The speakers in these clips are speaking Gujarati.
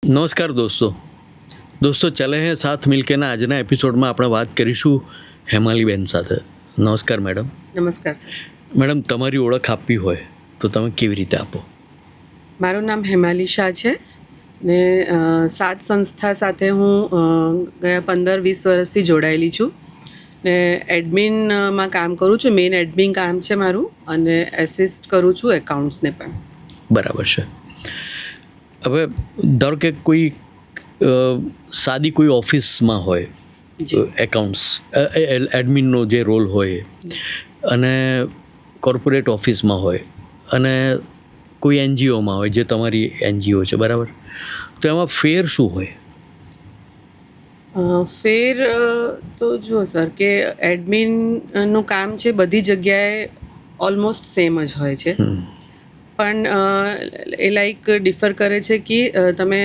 નમસ્કાર દોસ્તો ચલે હે સાથ મિલકેના આજના એપિસોડમાં આપણે વાત કરીશું હેમાલીબેન સાથે. નમસ્કાર મેડમ. નમસ્કાર સર. મેડમ, તમારી ઓળખ આપવી હોય તો તમે કેવી રીતે આપો? મારું નામ હેમાલી શાહ છે ને સાત સંસ્થા સાથે હું ગયા 15-20 વર્ષથી જોડાયેલી છું ને એડમિનમાં કામ કરું છું. મેઇન એડમિન કામ છે મારું અને એસિસ્ટ કરું છું એકાઉન્ટ્સને પણ. બરાબર છે. હવે ધારો કે કોઈ સાદી કોઈ ઓફિસમાં હોય એકાઉન્ટ્સ એડમિનનો જે રોલ હોય અને કોર્પોરેટ ઓફિસમાં હોય અને કોઈ એનજીઓમાં હોય જે તમારી એનજીઓ છે, બરાબર, તો એમાં ફેર શું હોય? ફેર તો જુઓ સર કે એડમિનનું કામ છે બધી જગ્યાએ ઓલમોસ્ટ સેમ જ હોય છે, પણ એ લાઈક ડિફર કરે છે કે તમે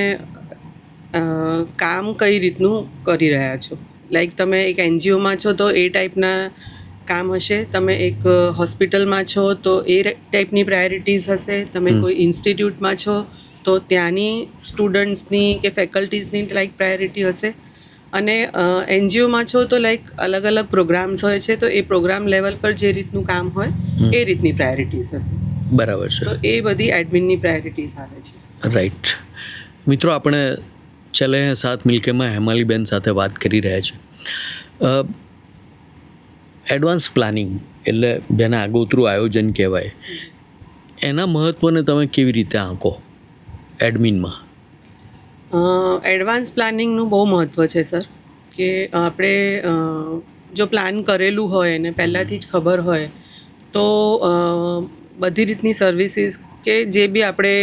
કામ કઈ રીતનું કરી રહ્યા છો. લાઈક તમે એક એનજીઓમાં છો તો એ ટાઈપના કામ હશે, તમે એક હોસ્પિટલમાં છો તો એ ટાઈપની પ્રાયોરિટીઝ હશે, તમે કોઈ ઇન્સ્ટિટ્યૂટમાં છો તો ત્યાંની સ્ટુડન્ટ્સની કે ફેકલ્ટીઝની લાઈક પ્રાયોરિટી હશે, અને એનજીઓમાં છો તો લાઈક અલગ અલગ પ્રોગ્રામ્સ હોય છે તો એ પ્રોગ્રામ લેવલ પર જે રીતનું કામ હોય એ રીતની પ્રાયોરિટીઝ હશે. બરાબર છે. તો એ બધી એડમિનની પ્રાયોરિટીઝ આવે છે. રાઈટ. મિત્રો, આપણે ચલે સાથ મિલકેમાં હેમાલીબેન સાથે વાત કરી રહ્યા છીએ. એડવાન્સ પ્લાનિંગ એટલે જેને આગોતરું આયોજન કહેવાય, એના મહત્ત્વને તમે કેવી રીતે આંકો એડમિનમાં? એડવાન્સ પ્લાનિંગનું બહુ મહત્ત્વ છે સર, કે આપણે જો પ્લાન કરેલું હોય અને પહેલાંથી જ ખબર હોય તો બધી રીતની સર્વિસીસ કે જે બી આપણે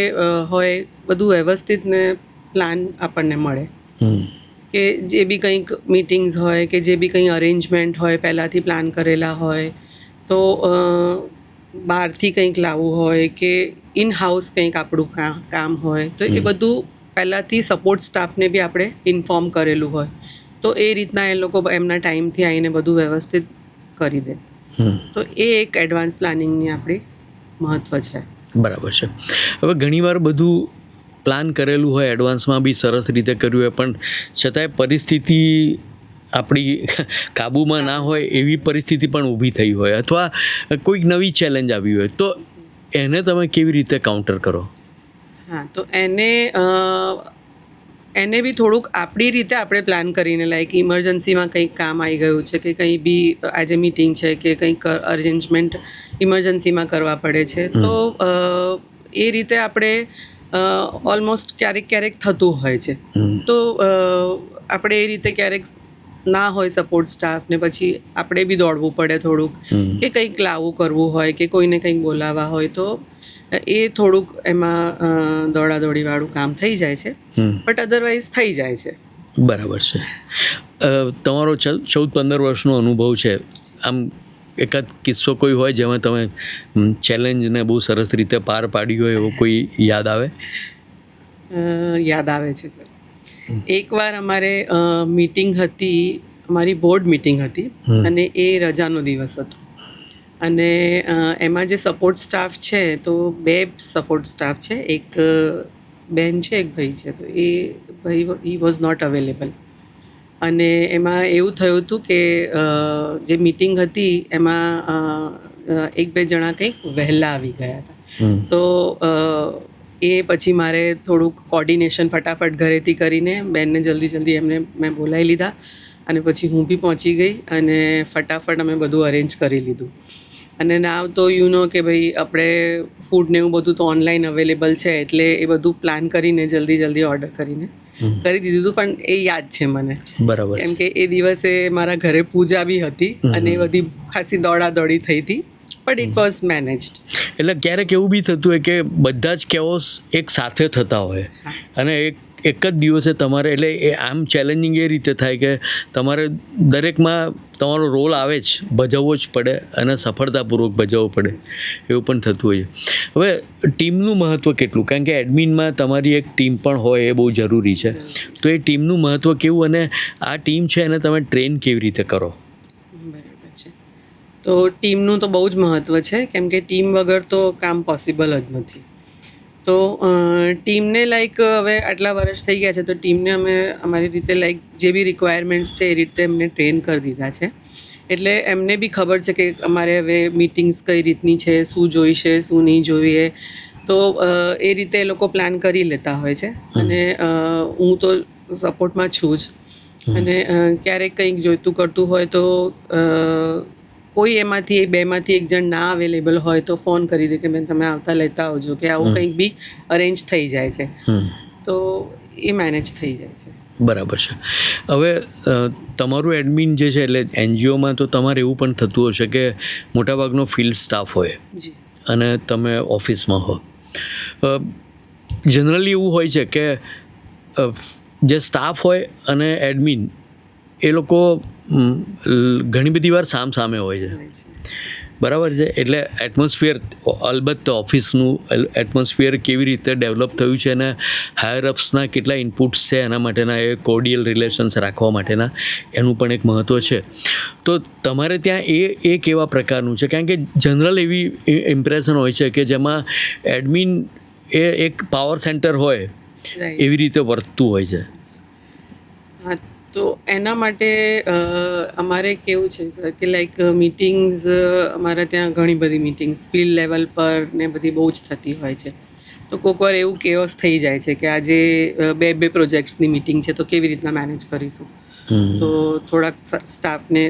હોય બધું વ્યવસ્થિત ને પ્લાન આપણને મળે. કે જે બી કંઈક મીટિંગ્સ હોય કે જે બી કંઈ અરેન્જમેન્ટ હોય પહેલાંથી પ્લાન કરેલા હોય, તો બહારથી કંઈક લાવવું હોય કે ઇન હાઉસ કંઈક આપણું કામ હોય તો એ બધું પહેલાંથી સપોર્ટ સ્ટાફને બી આપણે ઇન્ફોર્મ કરેલું હોય તો એ રીતના એ લોકો એમના ટાઈમથી આવીને બધું વ્યવસ્થિત કરી દે. તો એ એક એડવાન્સ પ્લાનિંગની આપણી મહત્ત્વ છે. બરાબર છે. હવે ઘણીવાર બધું પ્લાન કરેલું હોય, એડવાન્સમાં બી સરસ રીતે કર્યું હોય, પણ છતાંય પરિસ્થિતિ આપણી કાબૂમાં ના હોય એવી પરિસ્થિતિ પણ ઊભી થઈ હોય અથવા કોઈક નવી ચેલેન્જ આવી હોય, તો એને તમે કેવી રીતે કાઉન્ટર કરો? હા, તો એને બી થોડુંક આપણી રીતે આપણે પ્લાન કરીને, લાઈક ઇમરજન્સીમાં કંઈક કામ આવી ગયું છે કે કંઈ બી આજે મીટિંગ છે કે કંઈક અરેન્જમેન્ટ ઇમરજન્સીમાં કરવા પડે છે, તો એ રીતે આપણે ઓલમોસ્ટ ક્યારેક થતું હોય છે. તો આપણે એ રીતે ક્યારેક ના હોય સપોર્ટ સ્ટાફ ને પછી આપણે બી દોડવું પડે થોડુંક, કે કંઈક લાવવું કરવું હોય કે કોઈને કંઈક બોલાવવા હોય તો એ થોડુંક એમાં દોડાદોડીવાળું કામ થઈ જાય છે, બટ અધરવાઇઝ થઈ જાય છે. બરાબર છે. તમારો 14-15 વર્ષનો અનુભવ છે, આમ એકાદ કિસ્સો કોઈ હોય જેમાં તમે ચેલેન્જને બહુ સરસ રીતે પાર પાડી હોય એવો કોઈ યાદ આવે? યાદ આવે છે સર. એકવાર અમારે મીટિંગ હતી, અમારી બોર્ડ મીટિંગ હતી અને એ રજાનો દિવસ હતો, અને એમાં જે સપોર્ટ સ્ટાફ છે તો 2 સપોર્ટ સ્ટાફ છે, એક બેન છે એક ભાઈ છે, તો એ ભાઈ હી વોઝ નોટ અવેલેબલ. અને એમાં એવું થયું હતું કે જે મીટિંગ હતી એમાં 1-2 જણા કંઈક વહેલા આવી ગયા હતા, તો એ પછી મારે થોડુંક કોર્ડિનેશન ફટાફટ ઘરેથી કરીને બેનને જલ્દી એમને મેં બોલાવી લીધા અને પછી હું બી પહોંચી ગઈ અને ફટાફટ અમે બધું અરેન્જ કરી લીધું. અને નાવ તો કે ભાઈ આપણે ફૂડ ને એવું બધું તો ઓનલાઈન અવેલેબલ છે એટલે એ બધું પ્લાન કરીને જલ્દી ઓર્ડર કરીને કરી દીધું હતું. પણ એ યાદ છે મને, બરાબર, કેમ કે એ દિવસે મારા ઘરે પૂજા બી હતી અને એ બધી ખાસી દોડાદોડી થઈ હતી, બટ ઇટ વોઝ મેનેજ્ડ. એટલે ક્યારેક એવું બી થતું હોય કે બધા જ કેઓસ એક સાથે થતા હોય અને એક જ દિવસે તમારે, એટલે એ આમ ચેલેન્જિંગ એ રીતે થાય કે તમારે દરેકમાં તમારો રોલ આવે જ, ભજવવો જ પડે અને સફળતાપૂર્વક ભજવવો પડે, એવું પણ થતું હોય છે. હવે ટીમનું મહત્ત્વ કેટલું? કારણ કે એડમિનમાં તમારી એક ટીમ પણ હોય એ બહુ જરૂરી છે, તો એ ટીમનું મહત્ત્વ કેવું અને આ ટીમ છે એને તમે ટ્રેન કેવી રીતે કરો? બરાબર છે. તો ટીમનું તો બહુ જ મહત્ત્વ છે, કેમ કે ટીમ વગર તો કામ પોસિબલ જ નથી. તો ટીમને લાઈક હવે આટલા વર્ષ થઈ ગયા છે તો ટીમને અમે અમારી રીતે લાઈક જે બી રિક્વાયરમેન્ટ્સ છે એ રીતે એમને ટ્રેન કરી દીધા છે. એટલે એમને બી ખબર છે કે અમારે હવે મીટિંગ્સ કઈ રીતની છે, શું જોઈશે, શું નહીં જોઈએ. તો એ રીતે એ લોકો પ્લાન કરી લેતા હોય છે. અને હું તો સપોર્ટમાં છું જ. અને ક્યારેક કંઈક જોઈતું કરતું હોય તો કોઈ એમાંથી બેમાંથી એક જણ ના અવેલેબલ હોય તો ફોન કરી દે કે બેન તમે આવતા લેતા આવજો, કે આવું કંઈક બી અરેન્જ થઈ જાય છે. તો એ મેનેજ થઈ જાય છે. બરાબર છે. હવે તમારું એડમિન જે છે એટલે એનજીઓમાં તો તમારે એવું પણ થતું હશે કે મોટાભાગનો ફિલ્ડ સ્ટાફ હોય જી. અને તમે ઓફિસમાં હો. જનરલી એવું હોય છે કે જે સ્ટાફ હોય અને એડમિન એ લોકો ઘણી બધી વાર સામે હોય છે, બરાબર છે. એટલે એટમોસ્ફિયર અલબત્ત ઓફિસનું એટમોસ્ફિયર કેવી રીતે ડેવલપ થયું છે અને હાયર અપ્સના કેટલા ઇનપુટ્સ છે એના માટેના, એ કોર્ડિયલ રિલેશન્સ રાખવા માટેના, એનું પણ એક મહત્ત્વ છે. તો તમારે ત્યાં એ કેવા પ્રકારનું છે? કારણ કે જનરલ એવી ઇમ્પ્રેશન હોય છે કે જેમાં એડમિન એ એક પાવર સેન્ટર હોય એવી રીતે વર્તતું હોય છે. હા, તો એના માટે અમારે કેવું છે સર કે લાઈક મીટિંગ્સ અમારા ત્યાં ઘણી બધી મીટિંગ્સ ફિલ્ડ લેવલ પર ને બધી બહુ જ થતી હોય છે. તો કોઈક વાર એવું કેઓસ થઈ જાય છે કે આજે બે પ્રોજેક્ટ્સની મીટિંગ છે તો કેવી રીતના મેનેજ કરીશું. તો થોડાક સ્ટાફને,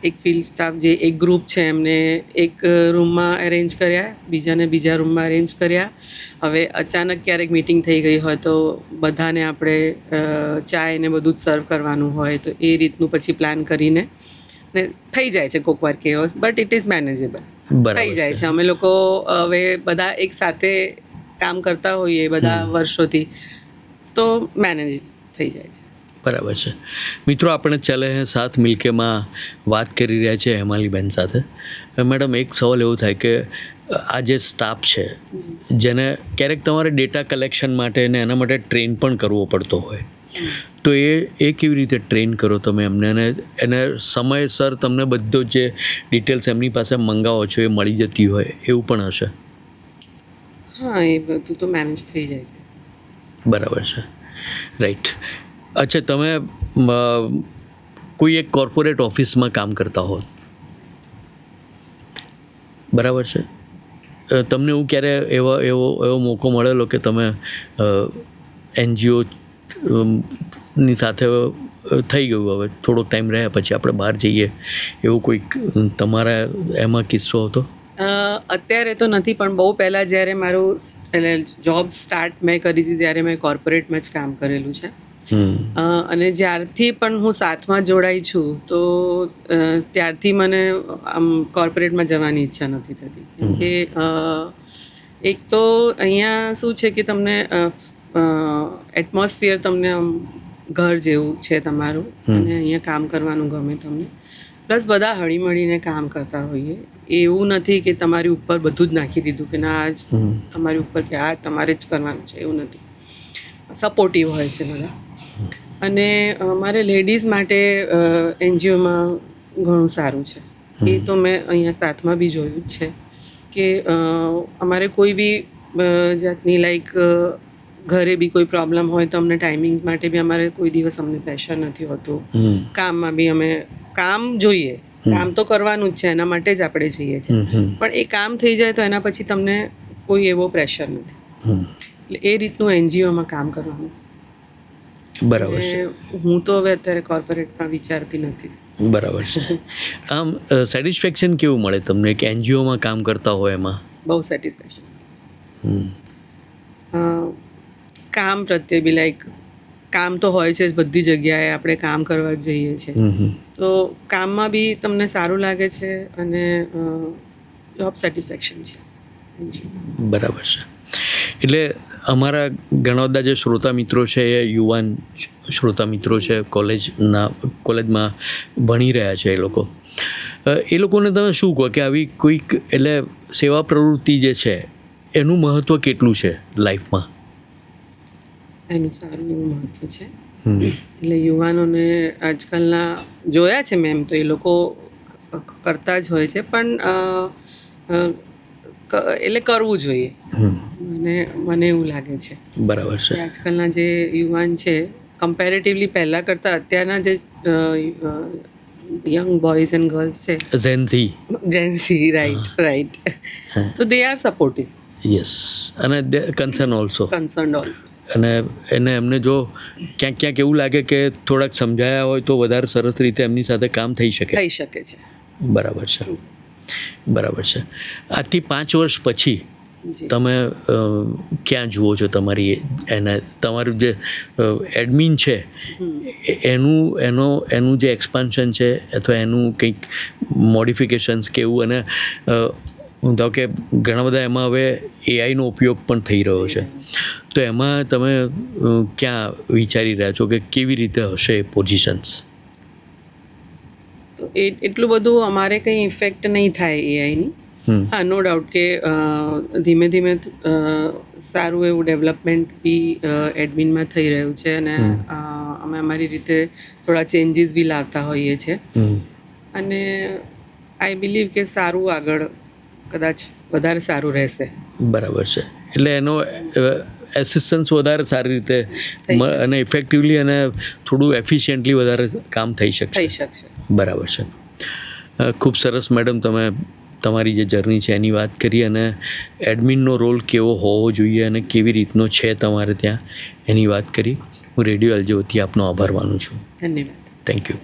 એક ફિલ્ડ સ્ટાફ જે એક ગ્રુપ છે એમને એક રૂમમાં અરેન્જ કર્યા, બીજાને બીજા રૂમમાં અરેન્જ કર્યા. હવે અચાનક ક્યારેક મીટિંગ થઈ ગઈ હોય તો બધાને આપણે ચાય ને બધું જ સર્વ કરવાનું હોય તો એ રીતનું પછી પ્લાન કરીને ને થઈ જાય છે કોઈક વાર chaos, but it is manageable. થઈ જાય છે. અમે લોકો હવે બધા એક સાથે કામ કરતા હોઈએ બધા વર્ષોથી તો મેનેજ થઈ જાય છે. બરાબર છે. મિત્રો, આપણે ચાલે સાથ મિલકેમાં વાત કરી રહ્યા છીએ હેમાલીબેન સાથે. મેડમ, એક સવાલ એવો થાય કે આ જે સ્ટાફ છે જેને ક્યારેક તમારે ડેટા કલેક્શન માટે ને એના માટે ટ્રેન પણ કરવો પડતો હોય, તો એ કેવી રીતે ટ્રેન કરો તમે એમને, અને એને સમયસર તમને બધો જે ડિટેલ્સ એમની પાસે મંગાવો છો એ મળી જતી હોય એવું પણ હશે? હા, એ બધું તો મેનેજ થઈ જાય છે. બરાબર છે. રાઈટ. અચ્છા, તમે કોઈ એક કોર્પોરેટ ઓફિસમાં કામ કરતા હો, બરાબર છે, તમને એવું ક્યારે એવો મોકો મળેલો કે તમે એનજીઓ ની સાથે થઈ ગયું, હવે થોડોક ટાઈમ રહ્યા પછી આપણે બહાર જઈએ, એવું કોઈક તમારા એમાં કિસ્સો હતો? અત્યારે તો નથી, પણ બહુ પહેલાં જ્યારે મારું એટલે જોબ સ્ટાર્ટ મેં કરી હતી ત્યારે મેં કોર્પોરેટમાં જ કામ કરેલું છે. અને જ્યારથી પણ હું સાથમાં જોડાઈ છું તો ત્યારથી મને આમ કોર્પોરેટમાં જવાની ઈચ્છા નથી થતી. કેમ કે એક તો અહીંયા શું છે કે તમને એટમોસ્ફિયર તમને આમ ઘર જેવું છે તમારું, અને અહીંયા કામ કરવાનું ગમે તમને. પ્લસ બધા હળીમળીને કામ કરતા હોઈએ. એવું નથી કે તમારી ઉપર બધું જ નાખી દીધું કે ના આજ તમારી ઉપર કે આ તમારે જ કરવાનું છે, એવું નથી. સપોર્ટિવ હોય છે બધા. અને મારે લેડીઝ માટે એનજીઓમાં ઘણું સારું છે. એ તો મેં અહીંયા સાથમાં બી જોયું જ છે કે અમારે કોઈ બી જાતની લાઈક ઘરે બી કોઈ પ્રોબ્લેમ હોય તો અમને ટાઈમિંગ્સ માટે બી અમારે કોઈ દિવસ અમને પ્રેશર નથી હોતું. કામમાં બી અમે કામ જોઈએ, કામ તો કરવાનું જ છે, એના માટે જ આપણે જઈએ છીએ. પણ એ કામ થઈ જાય તો એના પછી તમને કોઈ એવો પ્રેશર નથી. એટલે એ રીતનું એનજીઓમાં કામ કરવાનું. બરાબર છે. હું તો હવે અત્યારે કોર્પોરેટમાં વિચારતી નથી. બરાબર છે. આમ સેટિસ્ફેક્શન કેવું મળે તમને કે એનજીઓમાં કામ કરતા હોય એમાં? બહુ સેટિસ્ફેક્શન. કામ પ્રત્યે બી લાઈક કામ તો હોય છે જ બધી જગ્યાએ, આપણે કામ કરવા જ જઈએ છીએ. તો કામમાં બી તમને સારું લાગે છે અને જોબ સેટિસ્ફેક્શન છે. બરાબર છે. એટલે અમારા ઘણા બધા જે શ્રોતા મિત્રો છે એ યુવાન શ્રોતા મિત્રો છે, કોલેજમાં ભણી રહ્યા છે એ લોકોને તમે શું કહો કે આવી કોઈક એટલે સેવા પ્રવૃત્તિ જે છે એનું મહત્ત્વ કેટલું છે લાઈફમાં? એનું સારું એવું મહત્ત્વ છે. એટલે યુવાનોને આજકાલના જોયા છે મેં, એમ તો એ લોકો કરતા જ હોય છે, પણ એટલે કરવું જોઈએ. હમ. અને મને એવું લાગે છે બરાબર કે છે. આજકાલના જે યુવાન છે કમ્પેરેટિવલી પહેલાં કરતાં અત્યારના જે યંગ બોયઝ એન્ડ ગર્લ્સ છે, ઝેનથી. જેન્સી, રાઈટ, તો દે આર સપોર્ટિવ, યસ. અને કન્સર્ન ઓલ્સો. કન્સર્ન્ડ ઓલ્સો. અને એમને જો ક્યાંક ક્યાંક એવું લાગે કે થોડાક સમજાયા હોય તો વધારે સરસ રીતે એમની સાથે કામ થઈ શકે. થઈ શકે છે. બરાબર છે. બરાબર છે. આજથી 5 વર્ષ પછી જી. તમે ક્યાં જુઓ છો તમારું જે એડમિન છે એનું જે એક્સપાન્શન છે અથવા એનું કંઈક મોડિફિકેશન્સ કે એવું, અને ધારો કે ઘણા બધા એમાં હવે એઆઈનો ઉપયોગ પણ થઈ રહ્યો છે, તો એમાં તમે ક્યાં વિચારી રહ્યા છો કે કેવી રીતે હશે પોઝિશન્સ? તો એટલું બધું અમારે કંઈ ઇફેક્ટ નહીં થાય એઆઈની. હા, નો ડાઉટ કે ધીમે ધીમે સારું એવું ડેવલપમેન્ટ બી એડમિનમાં થઈ રહ્યું છે, અને અમે અમારી રીતે થોડા ચેન્જીસ બી લાવતા હોઈએ છીએ, અને આઈ બિલીવ કે સારું આગળ કદાચ વધારે સારું રહેશે. બરાબર છે. એટલે એનો એસિસ્ટન્સ વધારે સારી રીતે અને ઇફેક્ટિવલી અને થોડું એફિશિયન્ટલી વધારે કામ થઈ શકશે. બરાબર છે. ખૂબ સરસ મેડમ, તમે તમારી જે જર્ની છે એની વાત કરી, અને એડમિનનો રોલ કેવો હોવો જોઈએ અને કેવી રીતનો છે તમારે ત્યાં એની વાત કરી. હું રેડિયો અલજોથી આપનો આભાર માનું છું. ધન્યવાદ. Thank you.